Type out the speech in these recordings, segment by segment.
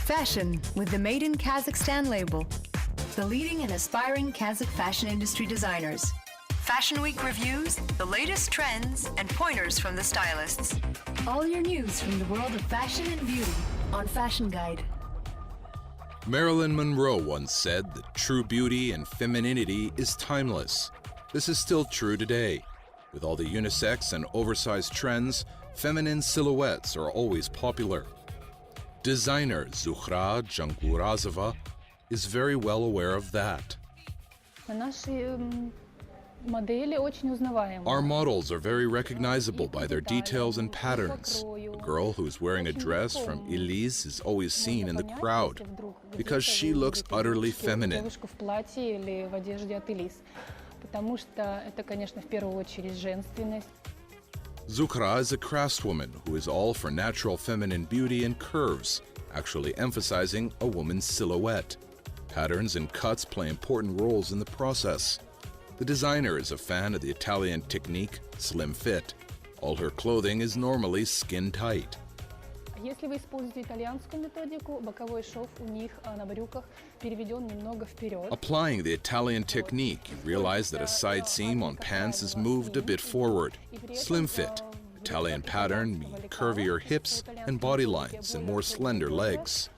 Fashion with the Made in Kazakhstan label. The leading and aspiring Kazakh fashion industry designers. Fashion Week reviews, the latest trends, and pointers from the stylists. All your news from the world of fashion and beauty on Fashion Guide. Marilyn Monroe once said that true beauty and femininity is timeless. This is still true today. With all the unisex and oversized trends, feminine silhouettes are always popular. Designer ZukhraZhangurazova is very well aware of that. Our models are very recognizable by their details and patterns. A girl who's wearing a dress from Elise is always seen in the crowd because she looks utterly feminine. Zukhra is a craftswoman who is all for natural feminine beauty and curves, actually emphasizing a woman's silhouette. Patterns and cuts play important roles in the process. The designer is a fan of the Italian technique, slim fit. All her clothing is normally skin tight. Applying the Italian technique, you realize that a side seam on pants is moved a bit forward. Slim fit. Italian pattern means curvier hips and body lines and more slender legs.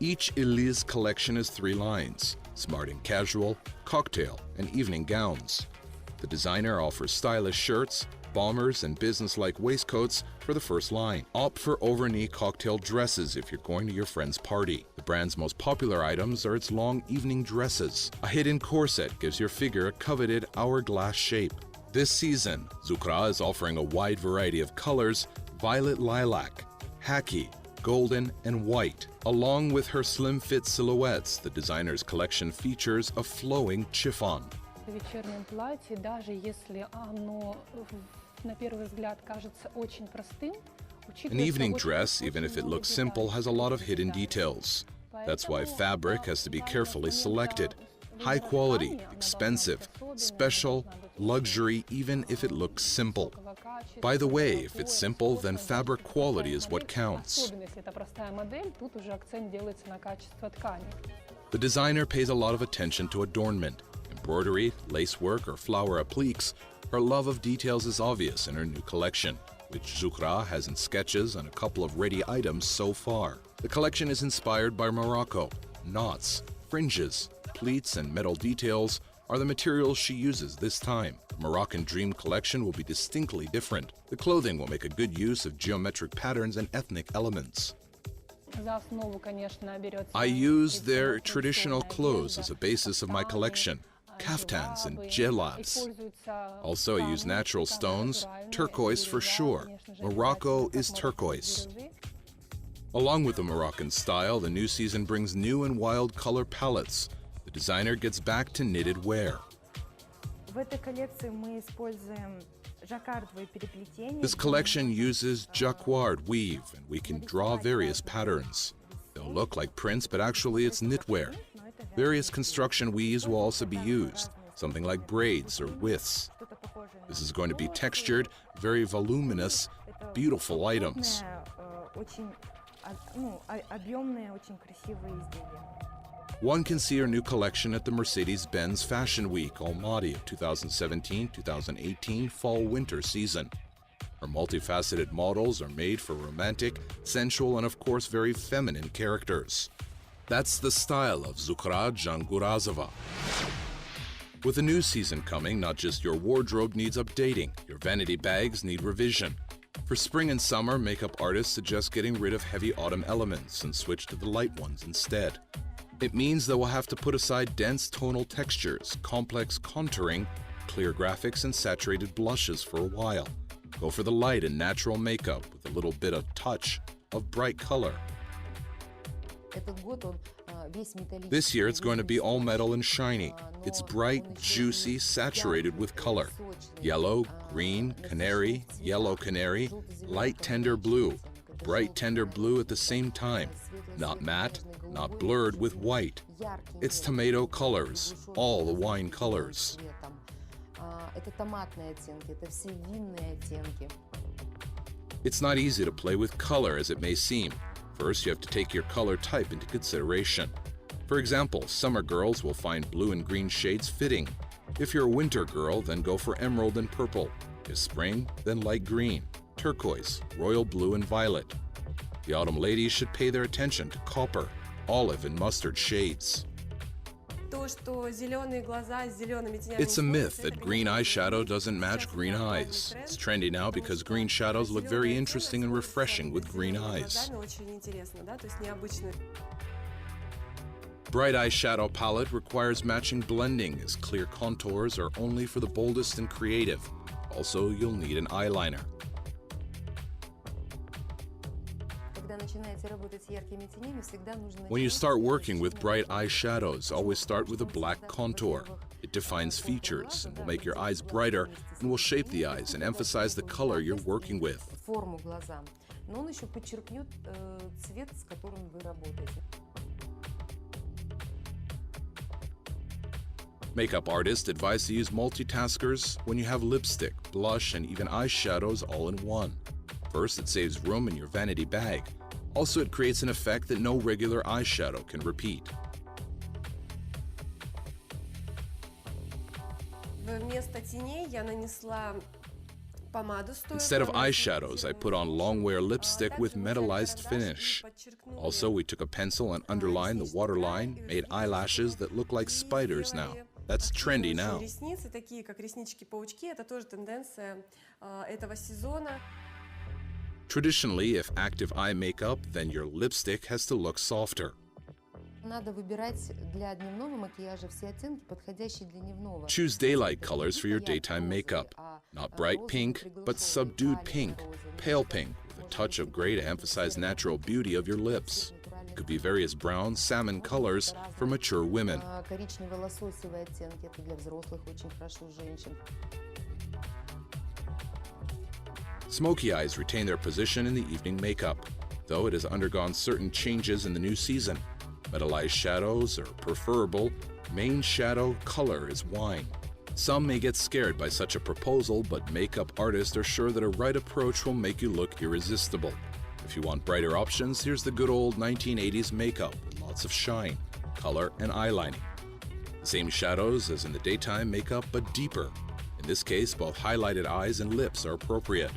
Each Elise collection has 3 lines: smart and casual, cocktail, and evening gowns. The designer offers stylish shirts, bombers, and business-like waistcoats for the first line. Opt for over-knee cocktail dresses if you're going to your friend's party. The brand's most popular items are its long evening dresses. A hidden corset gives your figure a coveted hourglass shape. This season, Zukhra is offering a wide variety of colors: violet lilac, khaki, golden, and white. Along with her slim-fit silhouettes, the designer's collection features a flowing chiffon. An evening dress, even if it looks simple, has a lot of hidden details. That's why fabric has to be carefully selected. High quality, expensive, special, luxury, even if it looks simple. By the way, if it's simple, then fabric quality is what counts. The designer pays a lot of attention to adornment. Embroidery, lacework, or flower appliques. Her love of details is obvious in her new collection, which Zukhra has in sketches and a couple of ready items so far. The collection is inspired by Morocco. Knots, fringes, pleats, and metal details are the materials she uses this time. The Moroccan Dream collection will be distinctly different. The clothing will make a good use of geometric patterns and ethnic elements. I use their traditional clothes as a basis of my collection. Kaftans and jellabs. Also, I use natural stones, turquoise for sure. Morocco is turquoise. Along with the Moroccan style, the new season brings new and wild color palettes. The designer gets back to knitted wear. This collection uses jacquard weave, and we can draw various patterns. They'll look like prints, but actually it's knitwear. Various construction weaves will also be used, something like braids or withes. This is going to be textured, very voluminous, beautiful items. One can see her new collection at the Mercedes-Benz Fashion Week Almaty of 2017-2018 fall-winter season. Her multifaceted models are made for romantic, sensual, and of course very feminine characters. That's the style of ZukhraZhangurazova. With the new season coming, not just your wardrobe needs updating, your vanity bags need revision. For spring and summer, makeup artists suggest getting rid of heavy autumn elements and switch to the light ones instead. It means that we'll have to put aside dense tonal textures, complex contouring, clear graphics, and saturated blushes for a while. Go for the light and natural makeup with a little bit of touch of bright color. This year it's going to be all metal and shiny. It's bright, juicy, saturated with color. Yellow, green, canary, yellow canary, light tender blue, bright tender blue at the same time. Not matte, not blurred with white. It's tomato colors, all the wine colors. это томатные оттенки, это все винные оттенки. It's not easy to play with color as it may seem. First, you have to take your color type into consideration. For example, summer girls will find blue and green shades fitting. If you're a winter girl, then go for emerald and purple. If spring, then light green, turquoise, royal blue, and violet. The autumn ladies should pay their attention to copper, olive, and mustard shades. It's a myth that green eyeshadow doesn't match green eyes. It's trendy now because green shadows look very interesting and refreshing with green eyes. Bright eyeshadow palette requires matching blending, as clear contours are only for the boldest and creative. Also, you'll need an eyeliner. When you start working with bright eyeshadows, always start with a black contour. It defines features and will make your eyes brighter and will shape the eyes and emphasize the color you're working with. Makeup artists advise to use multitaskers when you have lipstick, blush, and even eyeshadows all in one. First, it saves room in your vanity bag. Also, it creates an effect that no regular eyeshadow can repeat. Instead of eyeshadows, I put on long-wear lipstick with metallized finish. Also, we took a pencil and underlined the waterline, made eyelashes that look like spiders now. That's trendy now. Traditionally, if active eye makeup, then your lipstick has to look softer. Choose daylight colors for your daytime makeup. Not bright pink, but subdued pink, pale pink, with a touch of gray to emphasize natural beauty of your lips. It could be various brown, salmon colors for mature women. Smoky eyes retain their position in the evening makeup, though it has undergone certain changes in the new season. Metallized shadows are preferable. Main shadow color is wine. Some may get scared by such a proposal, but makeup artists are sure that a right approach will make you look irresistible. If you want brighter options, here's the good old 1980s makeup with lots of shine, color, and eyelining. The same shadows as in the daytime makeup, but deeper. In this case, both highlighted eyes and lips are appropriate.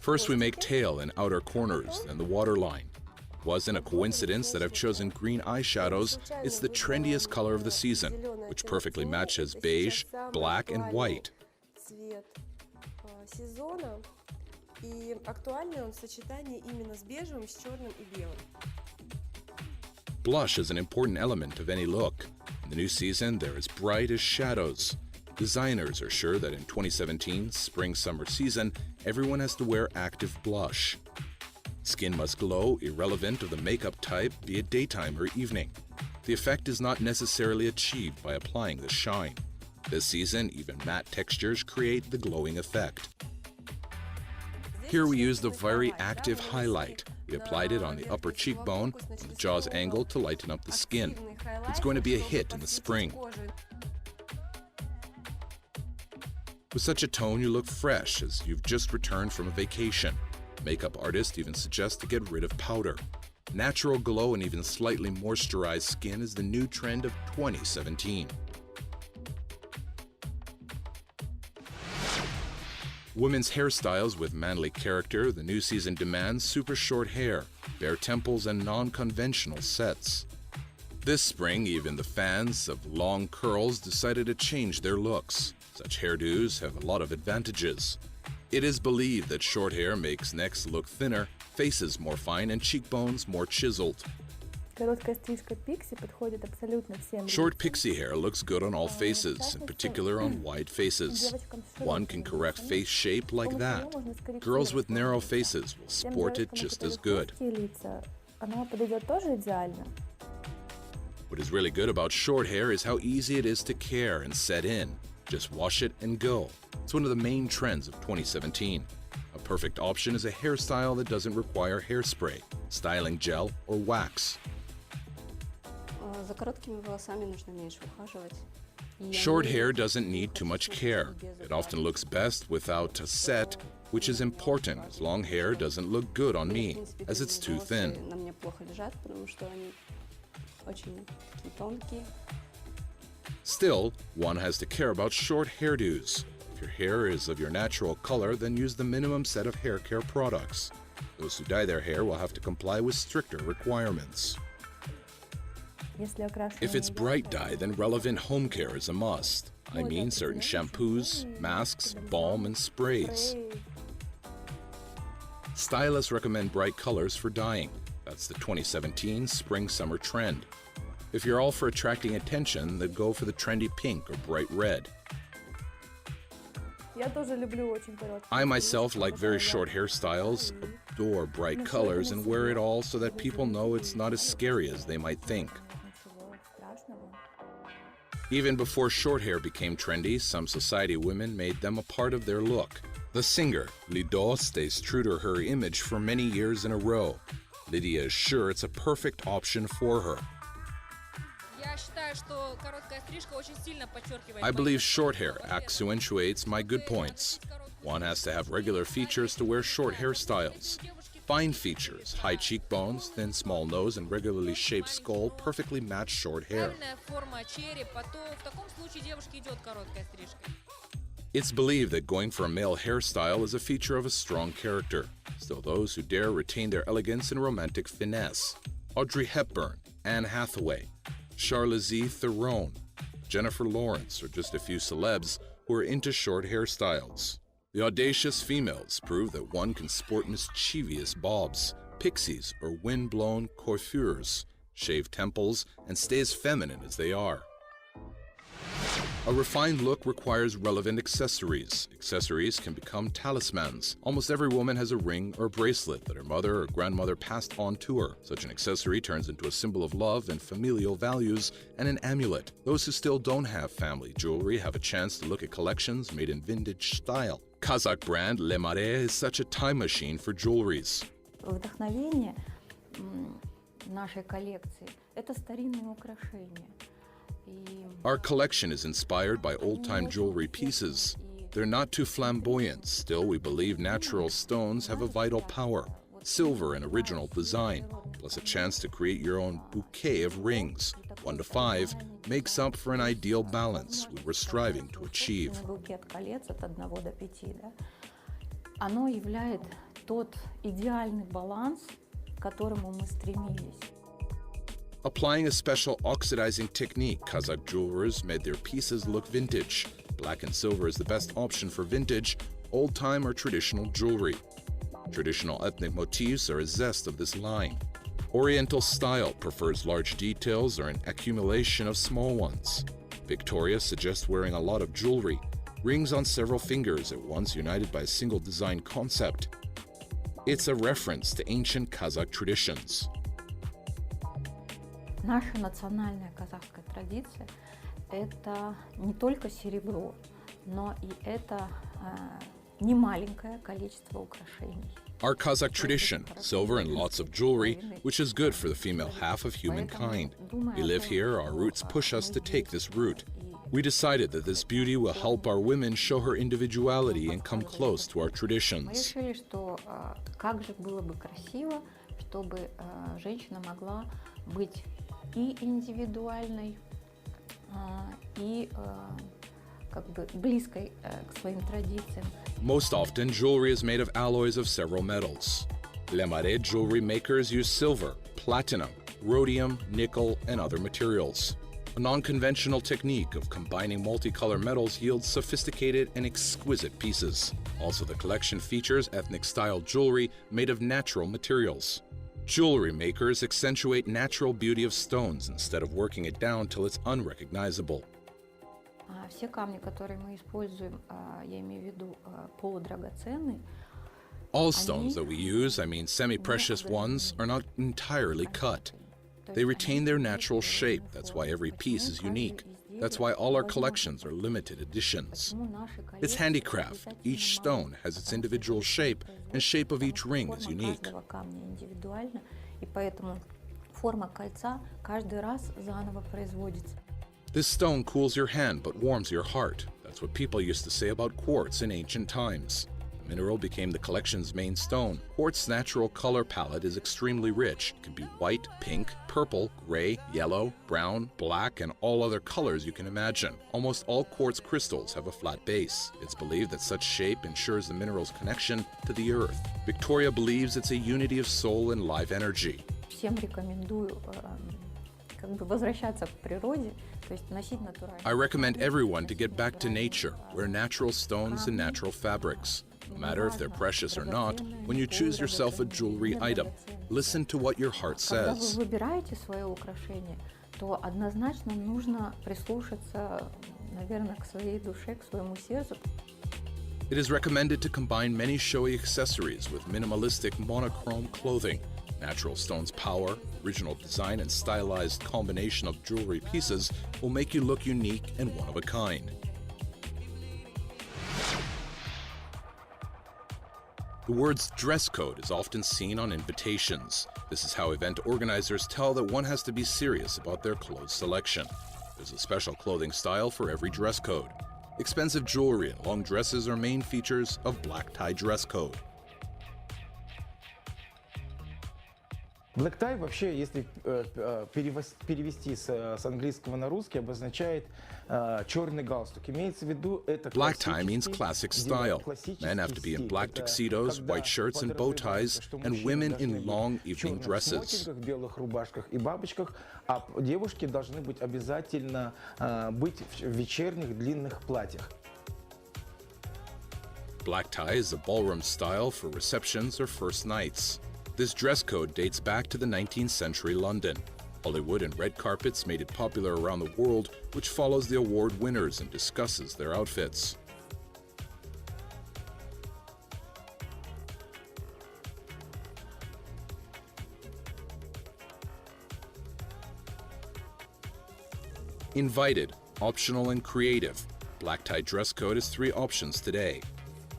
First, we make tail and outer corners, then the waterline. It wasn't a coincidence that I've chosen green eyeshadows. It's the trendiest color of the season, which perfectly matches beige, black, and white. Blush is an important element of any look. In the new season, they're as bright as shadows. Designers are sure that in 2017 spring-summer season, everyone has to wear active blush. Skin must glow, irrelevant of the makeup type, be it daytime or evening. The effect is not necessarily achieved by applying the shine. This season, even matte textures create the glowing effect. Here we used a very active highlight. We applied it on the upper cheekbone, on the jaw's angle to lighten up the skin. It's going to be a hit in the spring. With such a tone, you look fresh as you've just returned from a vacation. Makeup artists even suggest to get rid of powder. Natural glow and even slightly moisturized skin is the new trend of 2017. Women's hairstyles with manly character, the new season demands super short hair, bare temples, and non-conventional sets. This spring, even the fans of long curls decided to change their looks. Such hairdos have a lot of advantages. It is believed that short hair makes necks look thinner, faces more fine, and cheekbones more chiseled. Short pixie hair looks good on all faces, in particular on wide faces. One can correct face shape like that. Girls with narrow faces will sport it just as good. What is really good about short hair is how easy it is to care and set in. Just wash it and go. It's one of the main trends of 2017. A perfect option is a hairstyle that doesn't require hairspray, styling gel, or wax. За короткими волосами нужно меньше ухаживать. Short hair doesn't need too much care. It often looks best without a set, which is important as long hair doesn't look good on me, as it's too thin. На мне плохо лежат, потому что они очень такие тонкие. Still, one has to care about short hairdos. If your hair is of your natural color, then use the minimum set of hair care products. Those who dye their hair will have to comply with stricter requirements. If it's bright dye, then relevant home care is a must. I mean certain shampoos, masks, balm, and sprays. Stylists recommend bright colors for dyeing. That's the 2017 spring-summer trend. If you're all for attracting attention, then go for the trendy pink or bright red. I myself like very short hairstyles, adore bright colors, and wear it all so that people know it's not as scary as they might think. Even before short hair became trendy, some society women made them a part of their look. The singer, Lido, stays true to her image for many years in a row. Lydia is sure it's a perfect option for her. I believe short hair accentuates my good points. One has to have regular features to wear short hairstyles. Fine features, high cheekbones, thin small nose, and regularly shaped skull perfectly match short hair. It's believed that going for a male hairstyle is a feature of a strong character. Still, those who dare retain their elegance and romantic finesse. Audrey Hepburn, Anne Hathaway, Charlize Theron, Jennifer Lawrence are just a few celebs who are into short hairstyles. The audacious females prove that one can sport mischievous bobs, pixies, or wind-blown coiffures, shave temples, and stay as feminine as they are. A refined look requires relevant accessories. Accessories can become talismans. Almost every woman has a ring or bracelet that her mother or grandmother passed on to her. Such an accessory turns into a symbol of love and familial values and an amulet. Those who still don't have family jewelry have a chance to look at collections made in vintage style. Kazakh brand Le Marais is such a time machine for jewelries. Вдохновение нашей коллекции – это старинные украшения. Our collection is inspired by old-time jewelry pieces. They're not too flamboyant. Still, we believe natural stones have a vital power. Silver and original design, plus a chance to create your own bouquet of rings. 1 to 5 makes up for an ideal balance we were striving to achieve. Букет колец от 1 до 5, да? Оно являет тот идеальный баланс, к которому мы стремились. Applying a special oxidizing technique, Kazakh jewelers made their pieces look vintage. Black and silver is the best option for vintage, old-time or traditional jewelry. Traditional ethnic motifs are a zest of this line. Oriental style prefers large details or an accumulation of small ones. Victoria suggests wearing a lot of jewelry, rings on several fingers at once united by a single design concept. It's a reference to ancient Kazakh traditions. Наша национальная казахская традиция – это не только серебро, но и это немаленькое количество украшений. Our Kazakh tradition, silver and lots of jewelry, which is good for the female half of humankind. We live here, our roots push us to take this route. We decided that this beauty will help our women show her individuality and come close to our traditions. Мы решили, что как же было бы красиво, чтобы женщина могла быть и индивидуальной, и как бы близкой к своим традициям. Most often, jewelry is made of alloys of several metals. Le Marais jewelry makers use silver, platinum, rhodium, nickel, and other materials. A non-conventional technique of combining multicolor metals yields sophisticated and exquisite pieces. Also, the collection features ethnic-style jewelry made of natural materials. Jewelry makers accentuate natural beauty of stones instead of working it down till it's unrecognizable. Все камни, которые мы используем, я имею в виду полудрагоценные. All stones that we use, I mean semi-precious ones, are not entirely cut. They retain their natural shape, that's why every piece is unique. That's why all our collections are limited editions. It's handicraft. Each stone has its individual shape, and shape of each ring is unique. This stone cools your hand but warms your heart. That's what people used to say about quartz in ancient times. The mineral became the collection's main stone. Quartz's natural color palette is extremely rich. It can be white, pink, purple, gray, yellow, brown, black, and all other colors you can imagine. Almost all quartz crystals have a flat base. It's believed that such shape ensures the mineral's connection to the earth. Victoria believes it's a unity of soul and live energy. I recommend everyone to get back to nature, wear natural stones and natural fabrics. No matter if they're precious or not, when you choose yourself a jewelry item, listen to what your heart says. It is recommended to combine many showy accessories with minimalistic monochrome clothing. Natural stone's power, original design, and stylized combination of jewelry pieces will make you look unique and one of a kind. The words dress code is often seen on invitations. This is how event organizers tell that one has to be serious about their clothes selection. There's a special clothing style for every dress code. Expensive jewelry and long dresses are main features of black tie dress code. Black tie вообще, если перевести с английского на русский, обозначает черный галстук. Имеется в виду это Black tie means classic style. Men have to be in black tuxedos, white shirts and bow ties, and women in long evening dresses. В белых рубашках и бабочках, а девушки должны быть обязательно быть в вечерних длинных платьях. Black tie is a ballroom style for receptions or first nights. This dress code dates back to the 19th century London. Hollywood and red carpets made it popular around the world, which follows the award winners and discusses their outfits. Invited, optional, and creative. Black tie dress code has 3 options today.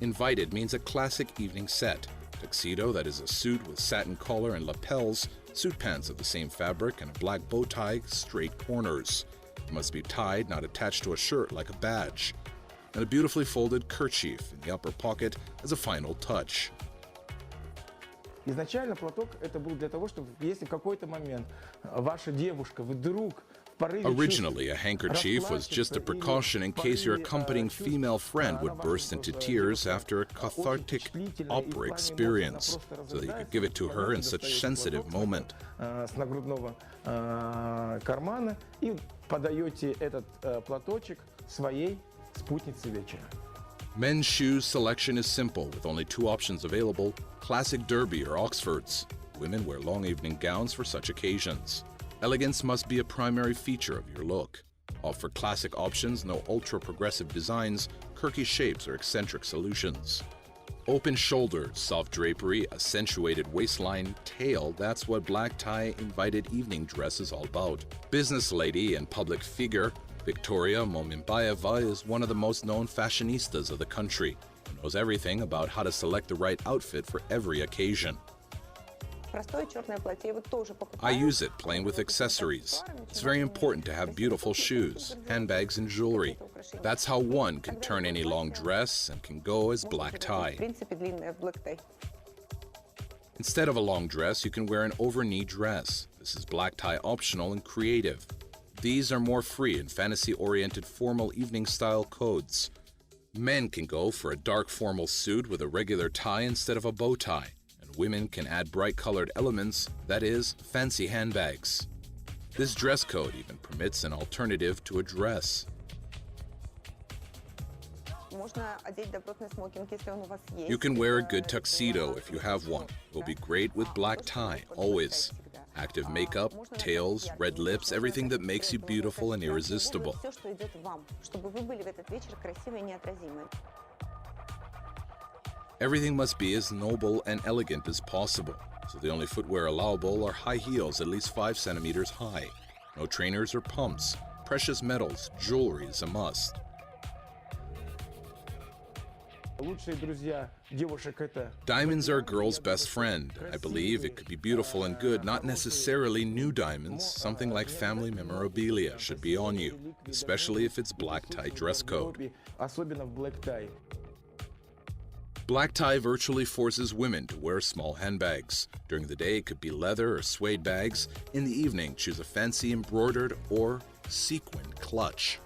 Invited means a classic evening set. Tuxedo, that is a suit with satin collar and lapels, suit pants of the same fabric, and a black bow tie, straight corners. It must be tied, not attached to a shirt like a badge. And a beautifully folded kerchief in the upper pocket as a final touch. Изначально платок это был для того, чтобы если в какой-то момент ваша девушка вдруг Originally, a handkerchief was just a precaution in case your accompanying female friend would burst into tears after a cathartic opera experience, so that you could give it to her in such a sensitive moment. С нагрудного кармана и подаете этот платочек своей спутнице вечера. Men's shoes selection is simple, with only 2 options available: classic derby or Oxfords. Women wear long evening gowns for such occasions. Elegance must be a primary feature of your look. Opt for classic options, no ultra-progressive designs, quirky shapes, or eccentric solutions. Open shoulders, soft drapery, accentuated waistline, tail, that's what black tie invited evening dress is all about. Business lady and public figure, Victoria Momimbayeva is one of the most known fashionistas of the country, who knows everything about how to select the right outfit for every occasion. I use it playing with accessories. It's very important to have beautiful shoes, handbags, and jewelry. That's how one can turn any long dress and can go as black tie. Instead of a long dress, you can wear an over-knee dress. This is black tie optional and creative. These are more free and fantasy-oriented formal evening style codes. Men can go for a dark formal suit with a regular tie instead of a bow tie. Women can add bright-colored elements, that is, fancy handbags. This dress code even permits an alternative to a dress. You can wear a good tuxedo if you have one. It will be great with black tie, always. Active makeup, tails, red lips, everything that makes you beautiful and irresistible. Everything must be as noble and elegant as possible, so the only footwear allowable are high heels at least 5 centimeters high. No trainers or pumps. precious metals, jewelry is a must. Лучшие друзья девушек это Diamonds are a girl's best friend. I believe it could be beautiful and good, not necessarily new diamonds. Something like family memorabilia should be on you, especially if it's black tie dress code. особенно в black tie. Black tie virtually forces women to wear small handbags. During the day, it could be leather or suede bags. In the evening, choose a fancy embroidered or sequined clutch.